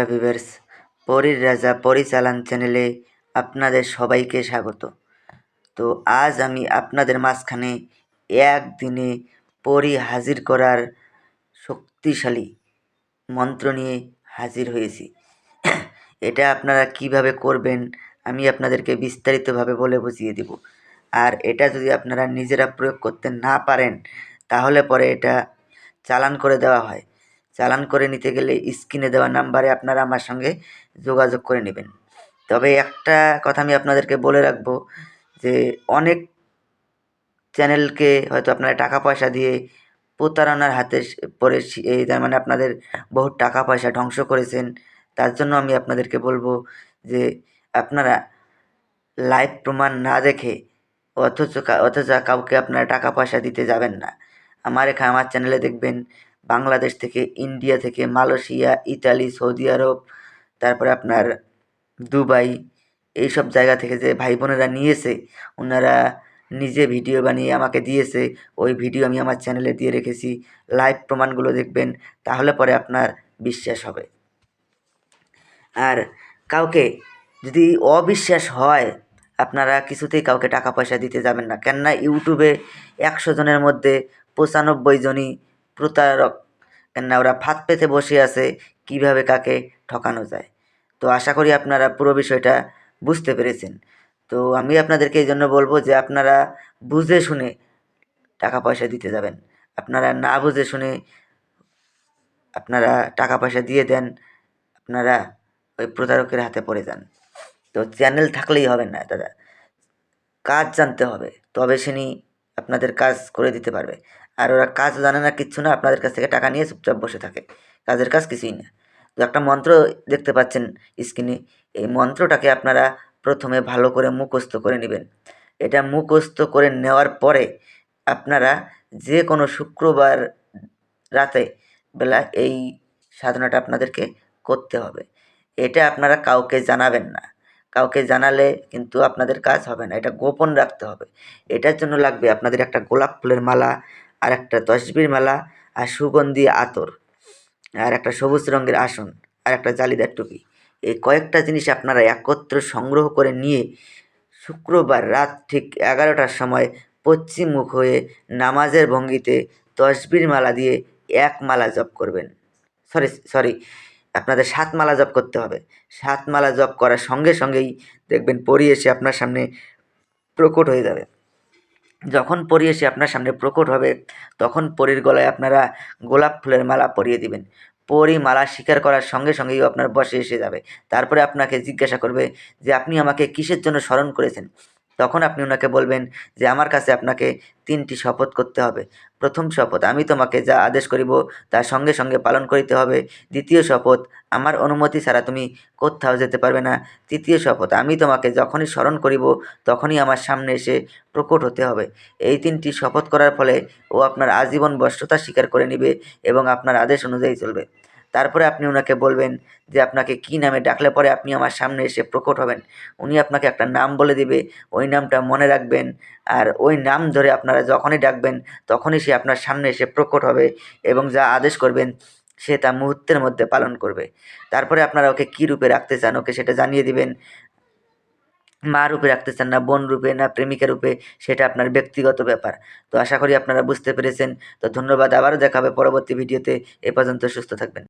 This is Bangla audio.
হ্যালো ভিউয়ার্স, পরীর রাজা পরিচালন চ্যানেলে আপনাদের সবাইকে স্বাগত। তো আজ আমি আপনাদের মাঝখানে একদিনে পরী হাজির করার শক্তিশালী মন্ত্র নিয়ে হাজির হয়েছি। এটা আপনারা কিভাবে করবেন আমি আপনাদেরকে বিস্তারিতভাবে বলে বুঝিয়ে দেব। আর এটা যদি আপনারা নিজেরা প্রয়োগ করতে না পারেন তাহলে পরে এটা চালান করে দেওয়া হয়। চালান করে নিতে গেলে স্ক্রিনে দেওয়া নাম্বারে আপনারা আমার সঙ্গে যোগাযোগ করে নেবেন। তবে একটা কথা আমি আপনাদেরকে বলে রাখবো যে অনেক চ্যানেলকে হয়তো আপনারা টাকা পয়সা দিয়ে প্রতারণার হাতে পড়ে এই তার মানে আপনাদের বহু টাকা পয়সা ধ্বংস করেছেন। তার জন্য আমি আপনাদেরকে বলবো যে আপনারা লাইভ প্রমাণ না দেখে অথচ কাউকে আপনারা টাকা পয়সা দিতে যাবেন না। আমার চ্যানেলে দেখবেন বাংলাদেশ থেকে, ইন্ডিয়া থেকে, মালয়েশিয়া, ইতালি, সৌদি আরব, তারপরে আপনার দুবাই, এইসব জায়গা থেকে যে ভাই বোনেরা নিয়েছে ওনারা নিজে ভিডিও বানিয়ে আমাকে দিয়েছে। ওই ভিডিও আমি আমার চ্যানেলে দিয়ে রেখেছি। লাইভ প্রমাণগুলো দেখবেন, তাহলে পরে আপনার বিশ্বাস হবে। আর কাউকে যদি অবিশ্বাস হয় আপনারা কিছুতেই কাউকে টাকা পয়সা দিতে যাবেন না। কেননা ইউটিউবে 100 জনের মধ্যে 95 জনই প্রতারক। কেননা ওরা ফাঁদ পেতে বসে আছে কিভাবে কাকে ঠকানো যায়। তো আশা করি আপনারা পুরো বিষয়টা বুঝতে পেরেছেন। তো আমি আপনাদেরকে এই জন্য বলবো যে আপনারা বুঝে শুনে টাকা পয়সা দিতে যাবেন। আপনারা না বুঝে শুনে আপনারা টাকা পয়সা দিয়ে দেন, আপনারা ওই প্রতারকের হাতে পড়ে যান। তো চ্যানেল থাকলেই হবে না দাদা, কাজ জানতে হবে, তবে তিনি আপনাদের কাজ করে দিতে পারবে। আর ওরা কাজ জানে না, কিচ্ছু না, আপনাদের কাছ থেকে টাকা নিয়ে চুপচাপ বসে থাকে। কাজের কাজ কিছুই না। তো একটা মন্ত্র দেখতে পাচ্ছেন স্ক্রিনে, এই মন্ত্রটাকে আপনারা প্রথমে ভালো করে মুখস্থ করে নেবেন। এটা মুখস্থ করে নেওয়ার পরে আপনারা যে কোনো শুক্রবার রাতে বেলা এই সাধনাটা আপনাদেরকে করতে হবে। এটা আপনারা কাউকে জানাবেন না। কাউকে জানালে কিন্তু আপনাদের কাজ হবে না। এটা গোপন রাখতে হবে। এটার জন্য লাগবে আপনাদের একটা গোলাপ ফুলের মালা, আর একটা তসবির মালা, আর সুগন্ধি আতর, আর একটা সবুজ রঙের আসন, আর একটা জালিদার টুপি। এই কয়েকটা জিনিস আপনারা একত্র সংগ্রহ করে নিয়ে শুক্রবার রাত ঠিক 11টার সময় পশ্চিমমুখ হয়ে নামাজের ভঙ্গিতে তসবির মালা দিয়ে 1 মালা জপ করবেন। সরি, আপনাদের 7 মালা জপ করতে হবে। 7 মালা জপ করার সঙ্গে সঙ্গেই দেখবেন পরী এসে আপনার সামনে প্রকট হয়ে যাবে। যখন পরী এসে আপনার সামনে প্রকট হবে তখন পরীর গলায় আপনারা গোলাপ ফুলের মালা পরিয়ে দিবেন। পরী মালা স্বীকার করার সঙ্গে সঙ্গেই আপনার বশে এসে যাবে। তারপরে আপনাকে জিজ্ঞাসা করবে যে আপনি আমাকে কিসের জন্য স্মরণ করেছেন। তখন আপনি ওনাকে বলবেন যে আমার কাছে আপনাকে 3টি শপথ করতে হবে। প্রথম শপথ, আমি তোমাকে যা আদেশ করিব তার সঙ্গে সঙ্গে পালন করিতে হবে। দ্বিতীয় শপথ, আমার অনুমতি ছাড়া তুমি কোথাও যেতে পারবে না। তৃতীয় শপথ, আমি তোমাকে যখনই স্মরণ করিব তখনই আমার সামনে এসে প্রকট হতে হবে। এই 3টি শপথ করার ফলে ও আপনার আজীবন বশ্যতা স্বীকার করে নিবে এবং আপনার আদেশ অনুযায়ী চলবে। তারপরে আপনি ওনাকে বলবেন যে আপনাকে কী নামে ডাকলে পরে আপনি আমার সামনে এসে প্রকট হবেন। উনি আপনাকে একটা নাম বলে দিবে, ওই নামটা মনে রাখবেন। আর ওই নাম ধরে আপনারা যখনই ডাকবেন তখনই সে আপনার সামনে এসে প্রকট হবে এবং যা আদেশ করবেন সে তা মুহূর্তের মধ্যে পালন করবে। তারপরে আপনারা ওকে কী রূপে রাখতে চান ওকে সেটা জানিয়ে দিবেন। মা রূপে রাখতে চান, না বোন রূপে, না প্রেমিকা রূপে, সেটা আপনার ব্যক্তিগত ব্যাপার। তো আশা করি আপনারা বুঝতে পেরেছেন। তো ধন্যবাদ, আবারও দেখা হবে পরবর্তী ভিডিওতে। এ পর্যন্ত সুস্থ থাকবেন।